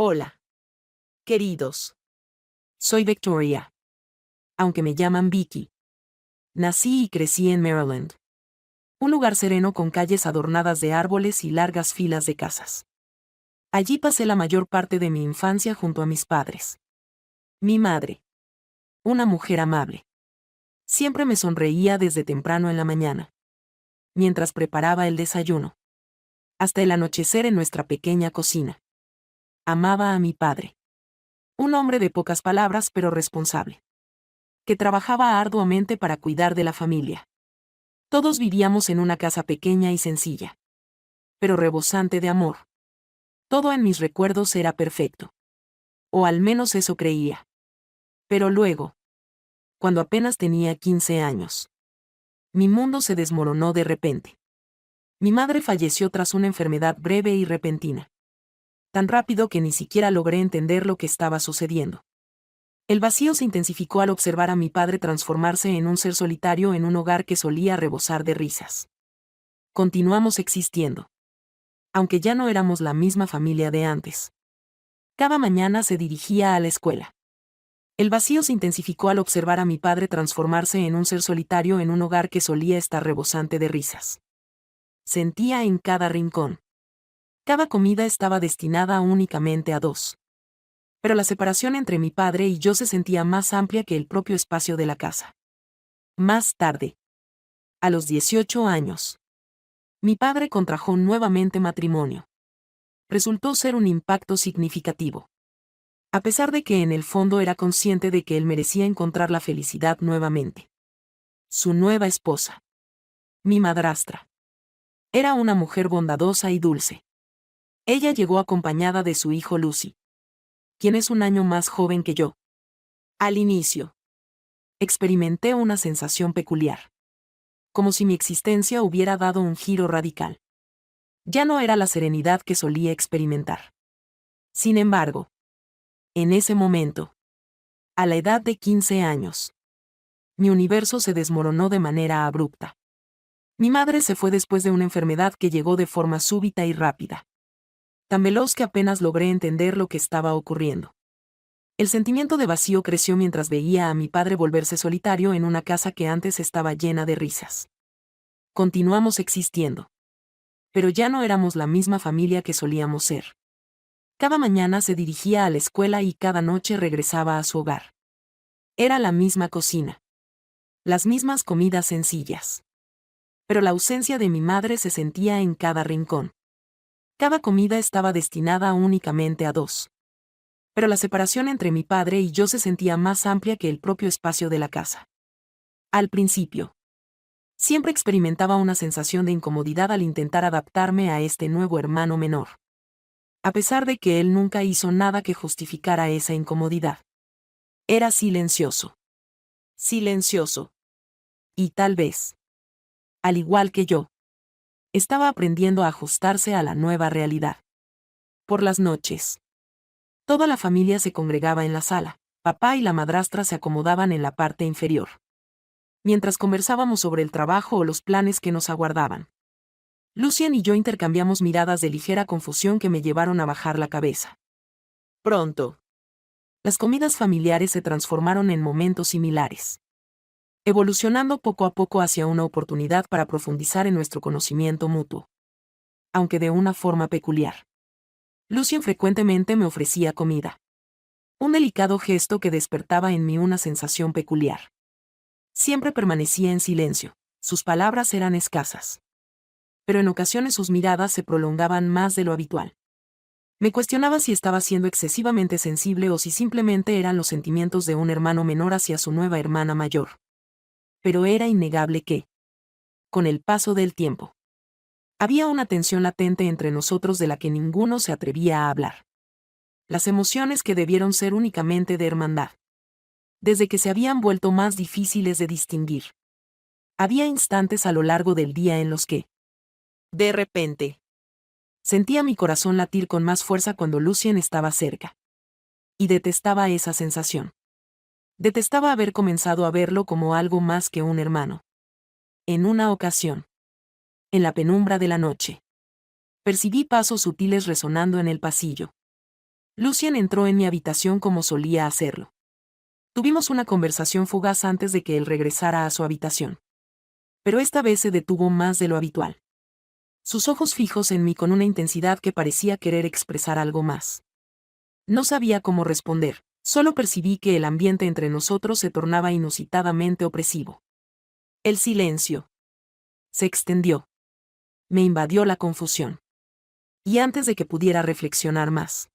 Hola, queridos. Soy Victoria. Aunque me llaman Vicky. Nací y crecí en Maryland. Un lugar sereno con calles adornadas de árboles y largas filas de casas. Allí pasé la mayor parte de mi infancia junto a mis padres. Mi madre. Una mujer amable. Siempre me sonreía desde temprano en la mañana. Mientras preparaba el desayuno. Hasta el anochecer en nuestra pequeña cocina. Amaba a mi padre. Un hombre de pocas palabras pero responsable. Que trabajaba arduamente para cuidar de la familia. Todos vivíamos en una casa pequeña y sencilla. Pero rebosante de amor. Todo en mis recuerdos era perfecto. O al menos eso creía. Pero luego, cuando apenas tenía 15 años, mi mundo se desmoronó de repente. Mi madre falleció tras una enfermedad breve y repentina. Tan rápido que ni siquiera logré entender lo que estaba sucediendo. El vacío se intensificó al observar a mi padre transformarse en un ser solitario en un hogar que solía rebosar de risas. Continuamos existiendo. Aunque ya no éramos la misma familia de antes. Cada mañana se dirigía a la escuela. El vacío se intensificó al observar a mi padre transformarse en un ser solitario en un hogar que solía estar rebosante de risas. Sentía en cada rincón. Cada comida estaba destinada únicamente a dos. Pero la separación entre mi padre y yo se sentía más amplia que el propio espacio de la casa. Más tarde. A los 18 años. Mi padre contrajo nuevamente matrimonio. Resultó ser un impacto significativo. A pesar de que en el fondo era consciente de que él merecía encontrar la felicidad nuevamente. Su nueva esposa. Mi madrastra. Era una mujer bondadosa y dulce. Ella llegó acompañada de su hijo Lucy. Quien es un año más joven que yo. Al inicio. Experimenté una sensación peculiar. Como si mi existencia hubiera dado un giro radical. Ya no era la serenidad que solía experimentar. Sin embargo, en ese momento, a la edad de 15 años, mi universo se desmoronó de manera abrupta. Mi madre se fue después de una enfermedad que llegó de forma súbita y rápida. Tan veloz que apenas logré entender lo que estaba ocurriendo. El sentimiento de vacío creció mientras veía a mi padre volverse solitario en una casa que antes estaba llena de risas. Continuamos existiendo. Pero ya no éramos la misma familia que solíamos ser. Cada mañana se dirigía a la escuela y cada noche regresaba a su hogar. Era la misma cocina. Las mismas comidas sencillas. Pero la ausencia de mi madre se sentía en cada rincón. Cada comida estaba destinada únicamente a dos. Pero la separación entre mi padre y yo se sentía más amplia que el propio espacio de la casa. Al principio. Siempre experimentaba una sensación de incomodidad al intentar adaptarme a este nuevo hermano menor. A pesar de que él nunca hizo nada que justificara esa incomodidad. Era silencioso. Silencioso. Y tal vez, al igual que yo, estaba aprendiendo a ajustarse a la nueva realidad. Por las noches. Toda la familia se congregaba en la sala. Papá y la madrastra se acomodaban en la parte inferior. Mientras conversábamos sobre el trabajo o los planes que nos aguardaban. Lucien y yo intercambiamos miradas de ligera confusión que me llevaron a bajar la cabeza. Pronto. Las comidas familiares se transformaron en momentos similares. Evolucionando poco a poco hacia una oportunidad para profundizar en nuestro conocimiento mutuo. Aunque de una forma peculiar. Lucien frecuentemente me ofrecía comida. Un delicado gesto que despertaba en mí una sensación peculiar. Siempre permanecía en silencio, sus palabras eran escasas. Pero en ocasiones sus miradas se prolongaban más de lo habitual. Me cuestionaba si estaba siendo excesivamente sensible o si simplemente eran los sentimientos de un hermano menor hacia su nueva hermana mayor. Pero era innegable que, con el paso del tiempo, había una tensión latente entre nosotros de la que ninguno se atrevía a hablar. Las emociones que debieron ser únicamente de hermandad. Desde que se habían vuelto más difíciles de distinguir. Había instantes a lo largo del día en los que, de repente, sentía mi corazón latir con más fuerza cuando Lucien estaba cerca. Y detestaba esa sensación. Detestaba haber comenzado a verlo como algo más que un hermano. En una ocasión. En la penumbra de la noche. Percibí pasos sutiles resonando en el pasillo. Lucien entró en mi habitación como solía hacerlo. Tuvimos una conversación fugaz antes de que él regresara a su habitación. Pero esta vez se detuvo más de lo habitual. Sus ojos fijos en mí con una intensidad que parecía querer expresar algo más. No sabía cómo responder, solo percibí que el ambiente entre nosotros se tornaba inusitadamente opresivo. El silencio se extendió. Me invadió la confusión. Y antes de que pudiera reflexionar más,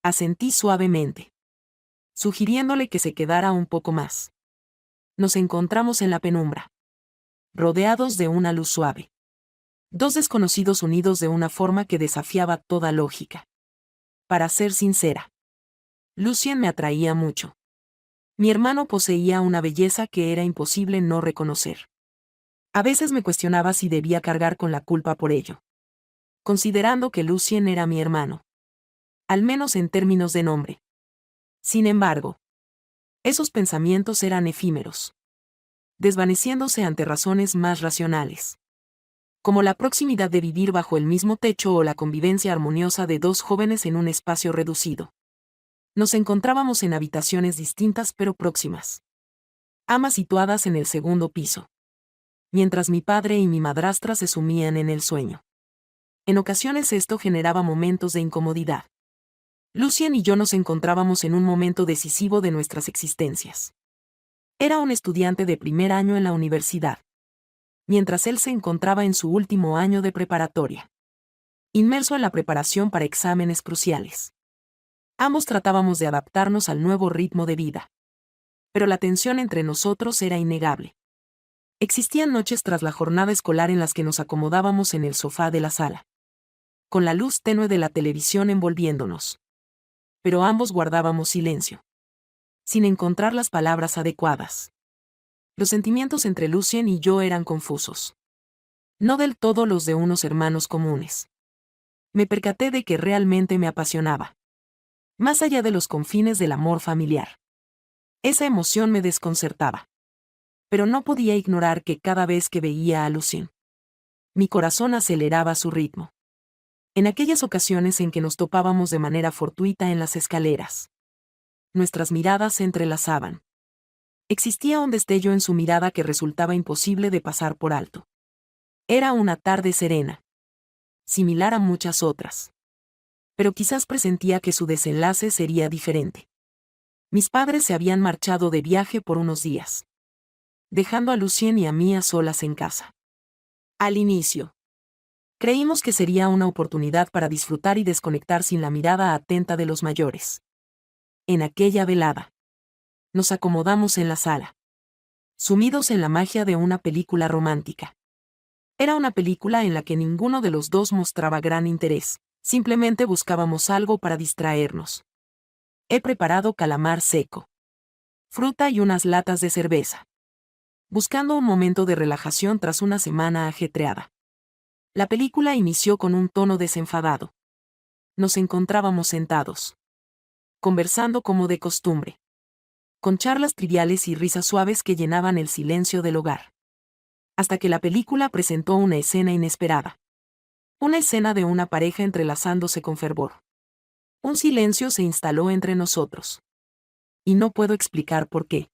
asentí suavemente, sugiriéndole que se quedara un poco más. Nos encontramos en la penumbra, rodeados de una luz suave. Dos desconocidos unidos de una forma que desafiaba toda lógica. Para ser sincera, Lucien me atraía mucho. Mi hermano poseía una belleza que era imposible no reconocer. A veces me cuestionaba si debía cargar con la culpa por ello, considerando que Lucien era mi hermano. Al menos en términos de nombre. Sin embargo, esos pensamientos eran efímeros, desvaneciéndose ante razones más racionales, como la proximidad de vivir bajo el mismo techo o la convivencia armoniosa de dos jóvenes en un espacio reducido. Nos encontrábamos en habitaciones distintas pero próximas, ambas situadas en el segundo piso, mientras mi padre y mi madrastra se sumían en el sueño. En ocasiones esto generaba momentos de incomodidad. Lucien y yo nos encontrábamos en un momento decisivo de nuestras existencias. Era un estudiante de primer año en la universidad, mientras él se encontraba en su último año de preparatoria, inmerso en la preparación para exámenes cruciales. Ambos tratábamos de adaptarnos al nuevo ritmo de vida. Pero la tensión entre nosotros era innegable. Existían noches tras la jornada escolar en las que nos acomodábamos en el sofá de la sala, con la luz tenue de la televisión envolviéndonos. Pero ambos guardábamos silencio, sin encontrar las palabras adecuadas. Los sentimientos entre Lucien y yo eran confusos. No del todo los de unos hermanos comunes. Me percaté de que realmente me apasionaba, más allá de los confines del amor familiar. Esa emoción me desconcertaba. Pero no podía ignorar que cada vez que veía a Lucien, mi corazón aceleraba su ritmo. En aquellas ocasiones en que nos topábamos de manera fortuita en las escaleras, nuestras miradas se entrelazaban. Existía un destello en su mirada que resultaba imposible de pasar por alto. Era una tarde serena, similar a muchas otras. Pero quizás presentía que su desenlace sería diferente. Mis padres se habían marchado de viaje por unos días, dejando a Lucien y a mí a solas en casa. Al inicio, creímos que sería una oportunidad para disfrutar y desconectar sin la mirada atenta de los mayores. En aquella velada, nos acomodamos en la sala, sumidos en la magia de una película romántica. Era una película en la que ninguno de los dos mostraba gran interés, simplemente buscábamos algo para distraernos. He preparado calamar seco, fruta y unas latas de cerveza, buscando un momento de relajación tras una semana ajetreada. La película inició con un tono desenfadado. Nos encontrábamos sentados, conversando como de costumbre, con charlas triviales y risas suaves que llenaban el silencio del hogar. Hasta que la película presentó una escena inesperada. Una escena de una pareja entrelazándose con fervor. Un silencio se instaló entre nosotros. Y no puedo explicar por qué.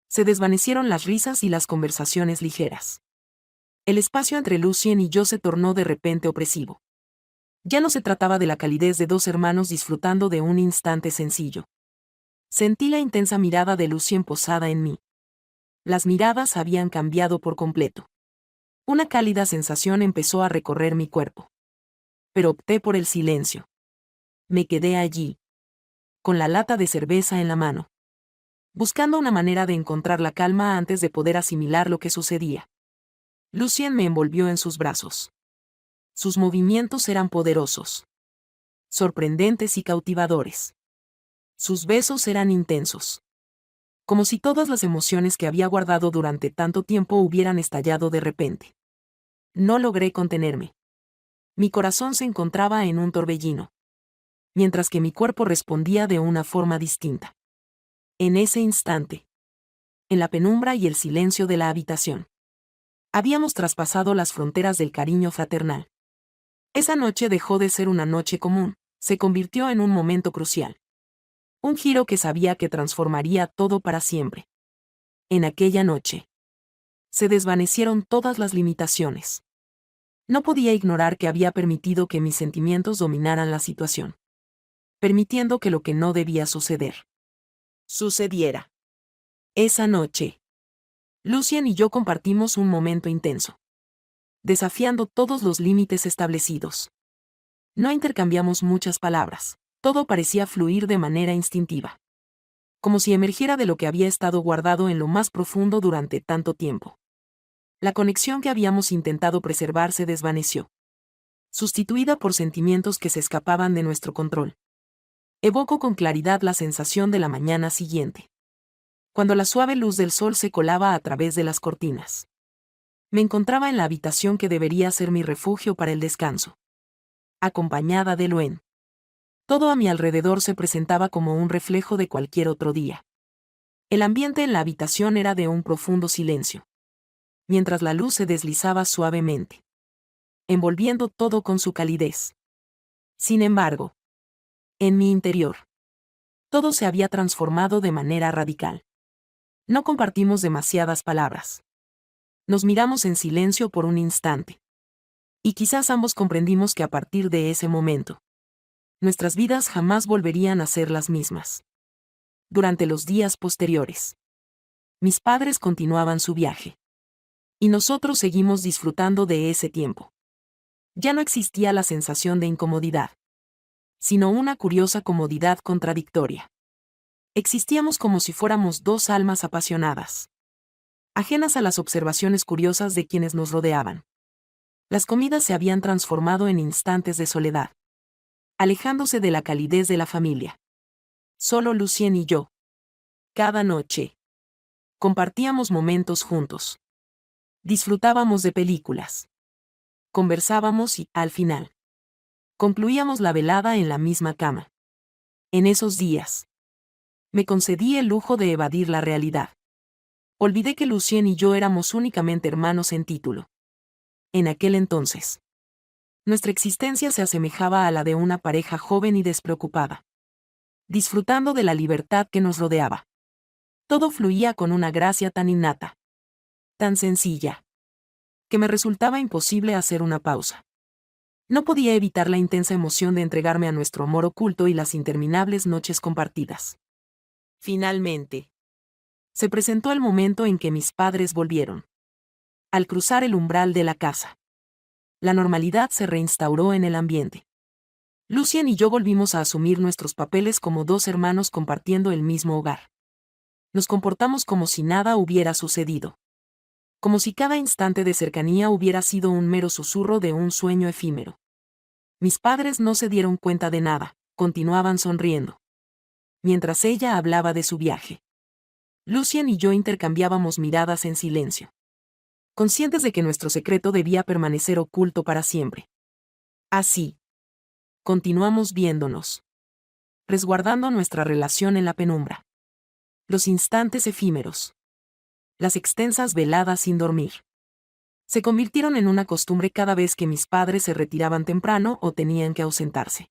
Se desvanecieron las risas y las conversaciones ligeras. El espacio entre Lucien y yo se tornó de repente opresivo. Ya no se trataba de la calidez de dos hermanos disfrutando de un instante sencillo. Sentí la intensa mirada de Lucien posada en mí. Las miradas habían cambiado por completo. Una cálida sensación empezó a recorrer mi cuerpo. Pero opté por el silencio. Me quedé allí, con la lata de cerveza en la mano, buscando una manera de encontrar la calma antes de poder asimilar lo que sucedía. Lucien me envolvió en sus brazos. Sus movimientos eran poderosos, sorprendentes y cautivadores. Sus besos eran intensos, como si todas las emociones que había guardado durante tanto tiempo hubieran estallado de repente. No logré contenerme. Mi corazón se encontraba en un torbellino, mientras que mi cuerpo respondía de una forma distinta. En ese instante, en la penumbra y el silencio de la habitación, habíamos traspasado las fronteras del cariño fraternal. Esa noche dejó de ser una noche común, se convirtió en un momento crucial. Un giro que sabía que transformaría todo para siempre. En aquella noche, se desvanecieron todas las limitaciones. No podía ignorar que había permitido que mis sentimientos dominaran la situación. Permitiendo que lo que no debía suceder sucediera. Esa noche, Lucien y yo compartimos un momento intenso. Desafiando todos los límites establecidos. No intercambiamos muchas palabras. Todo parecía fluir de manera instintiva. Como si emergiera de lo que había estado guardado en lo más profundo durante tanto tiempo. La conexión que habíamos intentado preservar se desvaneció. Sustituida por sentimientos que se escapaban de nuestro control. Evoco con claridad la sensación de la mañana siguiente. Cuando la suave luz del sol se colaba a través de las cortinas. Me encontraba en la habitación que debería ser mi refugio para el descanso. Acompañada de Luen. Todo a mi alrededor se presentaba como un reflejo de cualquier otro día. El ambiente en la habitación era de un profundo silencio. Mientras la luz se deslizaba suavemente. Envolviendo todo con su calidez. Sin embargo, en mi interior, todo se había transformado de manera radical. No compartimos demasiadas palabras. Nos miramos en silencio por un instante. Y quizás ambos comprendimos que a partir de ese momento, nuestras vidas jamás volverían a ser las mismas. Durante los días posteriores, mis padres continuaban su viaje. Y nosotros seguimos disfrutando de ese tiempo. Ya no existía la sensación de incomodidad, sino una curiosa comodidad contradictoria. Existíamos como si fuéramos dos almas apasionadas, ajenas a las observaciones curiosas de quienes nos rodeaban. Las comidas se habían transformado en instantes de soledad, alejándose de la calidez de la familia. Solo Lucien y yo. Cada noche. Compartíamos momentos juntos. Disfrutábamos de películas. Conversábamos y, al final, concluíamos la velada en la misma cama. En esos días, me concedí el lujo de evadir la realidad. Olvidé que Lucien y yo éramos únicamente hermanos en título. En aquel entonces, nuestra existencia se asemejaba a la de una pareja joven y despreocupada, disfrutando de la libertad que nos rodeaba. Todo fluía con una gracia tan innata, tan sencilla, que me resultaba imposible hacer una pausa. No podía evitar la intensa emoción de entregarme a nuestro amor oculto y las interminables noches compartidas. Finalmente, se presentó el momento en que mis padres volvieron. Al cruzar el umbral de la casa, la normalidad se reinstauró en el ambiente. Lucien y yo volvimos a asumir nuestros papeles como dos hermanos compartiendo el mismo hogar. Nos comportamos como si nada hubiera sucedido. Como si cada instante de cercanía hubiera sido un mero susurro de un sueño efímero. Mis padres no se dieron cuenta de nada, continuaban sonriendo. Mientras ella hablaba de su viaje. Lucien y yo intercambiábamos miradas en silencio. Conscientes de que nuestro secreto debía permanecer oculto para siempre. Así. Continuamos viéndonos. Resguardando nuestra relación en la penumbra. Los instantes efímeros. Las extensas veladas sin dormir. Se convirtieron en una costumbre cada vez que mis padres se retiraban temprano o tenían que ausentarse.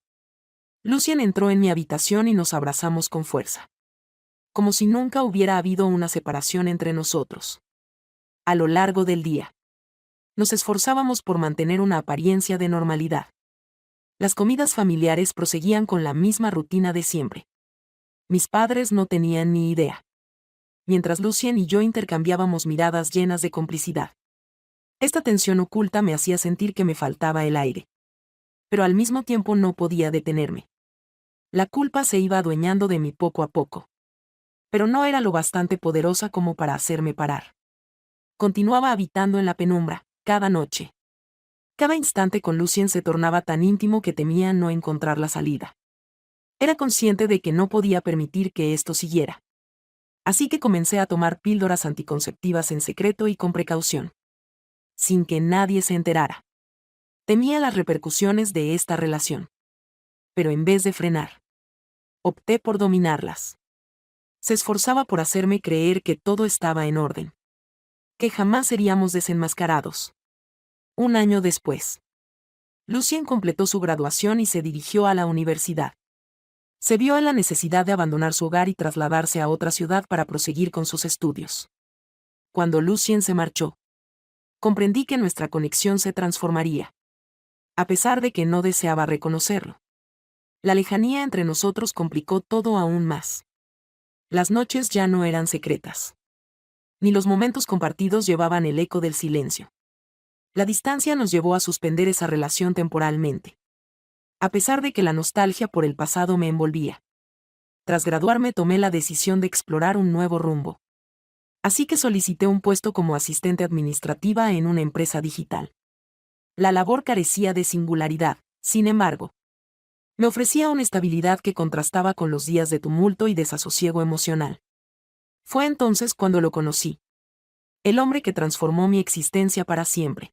Lucien entró en mi habitación y nos abrazamos con fuerza. Como si nunca hubiera habido una separación entre nosotros. A lo largo del día, nos esforzábamos por mantener una apariencia de normalidad. Las comidas familiares proseguían con la misma rutina de siempre. Mis padres no tenían ni idea. Mientras Lucien y yo intercambiábamos miradas llenas de complicidad. Esta tensión oculta me hacía sentir que me faltaba el aire. Pero al mismo tiempo no podía detenerme. La culpa se iba adueñando de mí poco a poco. Pero no era lo bastante poderosa como para hacerme parar. Continuaba habitando en la penumbra, cada noche. Cada instante con Lucien se tornaba tan íntimo que temía no encontrar la salida. Era consciente de que no podía permitir que esto siguiera. Así que comencé a tomar píldoras anticonceptivas en secreto y con precaución. Sin que nadie se enterara. Temía las repercusiones de esta relación. Pero en vez de frenar, opté por dominarlas. Se esforzaba por hacerme creer que todo estaba en orden. Que jamás seríamos desenmascarados. Un año después. Lucien completó su graduación y se dirigió a la universidad. Se vio en la necesidad de abandonar su hogar y trasladarse a otra ciudad para proseguir con sus estudios. Cuando Lucien se marchó, comprendí que nuestra conexión se transformaría. A pesar de que no deseaba reconocerlo. La lejanía entre nosotros complicó todo aún más. Las noches ya no eran secretas. Ni los momentos compartidos llevaban el eco del silencio. La distancia nos llevó a suspender esa relación temporalmente. A pesar de que la nostalgia por el pasado me envolvía. Tras graduarme tomé la decisión de explorar un nuevo rumbo. Así que solicité un puesto como asistente administrativa en una empresa digital. La labor carecía de singularidad, sin embargo. Me ofrecía una estabilidad que contrastaba con los días de tumulto y desasosiego emocional. Fue entonces cuando lo conocí. El hombre que transformó mi existencia para siempre.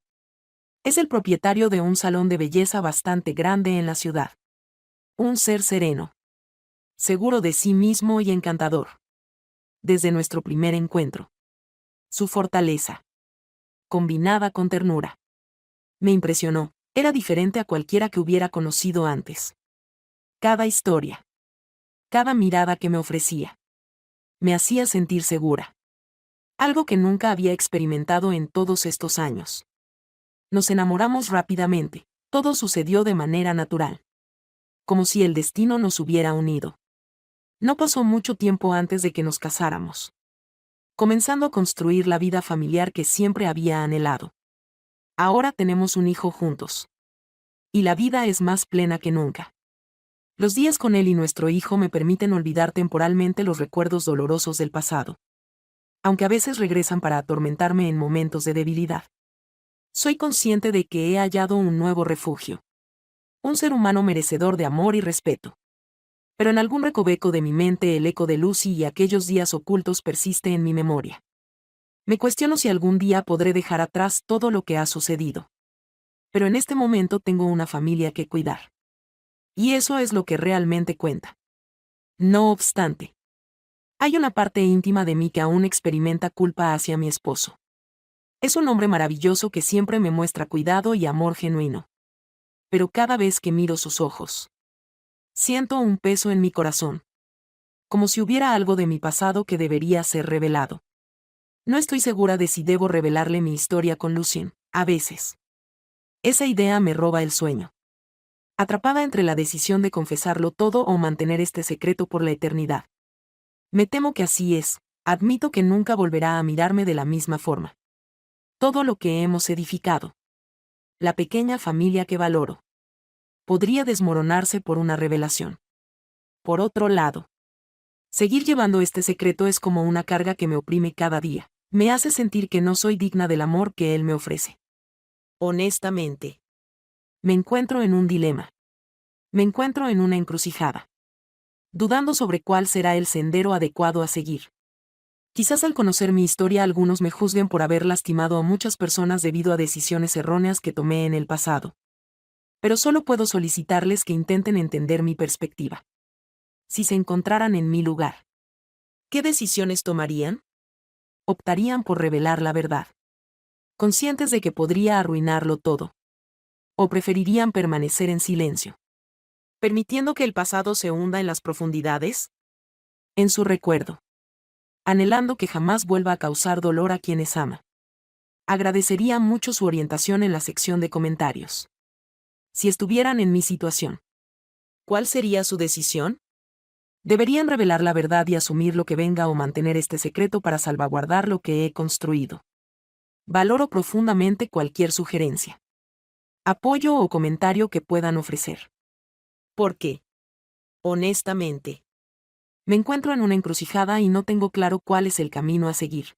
Es el propietario de un salón de belleza bastante grande en la ciudad. Un ser sereno. Seguro de sí mismo y encantador. Desde nuestro primer encuentro. Su fortaleza. Combinada con ternura. Me impresionó. Era diferente a cualquiera que hubiera conocido antes. Cada historia. Cada mirada que me ofrecía. Me hacía sentir segura. Algo que nunca había experimentado en todos estos años. Nos enamoramos rápidamente. Todo sucedió de manera natural. Como si el destino nos hubiera unido. No pasó mucho tiempo antes de que nos casáramos. Comenzando a construir la vida familiar que siempre había anhelado. Ahora tenemos un hijo juntos. Y la vida es más plena que nunca. Los días con él y nuestro hijo me permiten olvidar temporalmente los recuerdos dolorosos del pasado. Aunque a veces regresan para atormentarme en momentos de debilidad. Soy consciente de que he hallado un nuevo refugio. Un ser humano merecedor de amor y respeto. Pero en algún recoveco de mi mente el eco de Lucy y aquellos días ocultos persiste en mi memoria. Me cuestiono si algún día podré dejar atrás todo lo que ha sucedido. Pero en este momento tengo una familia que cuidar. Y eso es lo que realmente cuenta. No obstante, hay una parte íntima de mí que aún experimenta culpa hacia mi esposo. Es un hombre maravilloso que siempre me muestra cuidado y amor genuino. Pero cada vez que miro sus ojos, siento un peso en mi corazón. Como si hubiera algo de mi pasado que debería ser revelado. No estoy segura de si debo revelarle mi historia con Lucien, a veces. Esa idea me roba el sueño. Atrapada entre la decisión de confesarlo todo o mantener este secreto por la eternidad. Me temo que así es, admito que nunca volverá a mirarme de la misma forma. Todo lo que hemos edificado. La pequeña familia que valoro. Podría desmoronarse por una revelación. Por otro lado, seguir llevando este secreto es como una carga que me oprime cada día. Me hace sentir que no soy digna del amor que él me ofrece. Honestamente. Me encuentro en un dilema. Me encuentro en una encrucijada. Dudando sobre cuál será el sendero adecuado a seguir. Quizás al conocer mi historia algunos me juzguen por haber lastimado a muchas personas debido a decisiones erróneas que tomé en el pasado. Pero solo puedo solicitarles que intenten entender mi perspectiva. Si se encontraran en mi lugar, ¿qué decisiones tomarían? Optarían por revelar la verdad. Conscientes de que podría arruinarlo todo. ¿O preferirían permanecer en silencio? ¿Permitiendo que el pasado se hunda en las profundidades? En su recuerdo. Anhelando que jamás vuelva a causar dolor a quienes ama. Agradecería mucho su orientación en la sección de comentarios. Si estuvieran en mi situación, ¿cuál sería su decisión? ¿Deberían revelar la verdad y asumir lo que venga o mantener este secreto para salvaguardar lo que he construido? Valoro profundamente cualquier sugerencia, apoyo o comentario que puedan ofrecer. ¿Por qué? Honestamente, me encuentro en una encrucijada y no tengo claro cuál es el camino a seguir.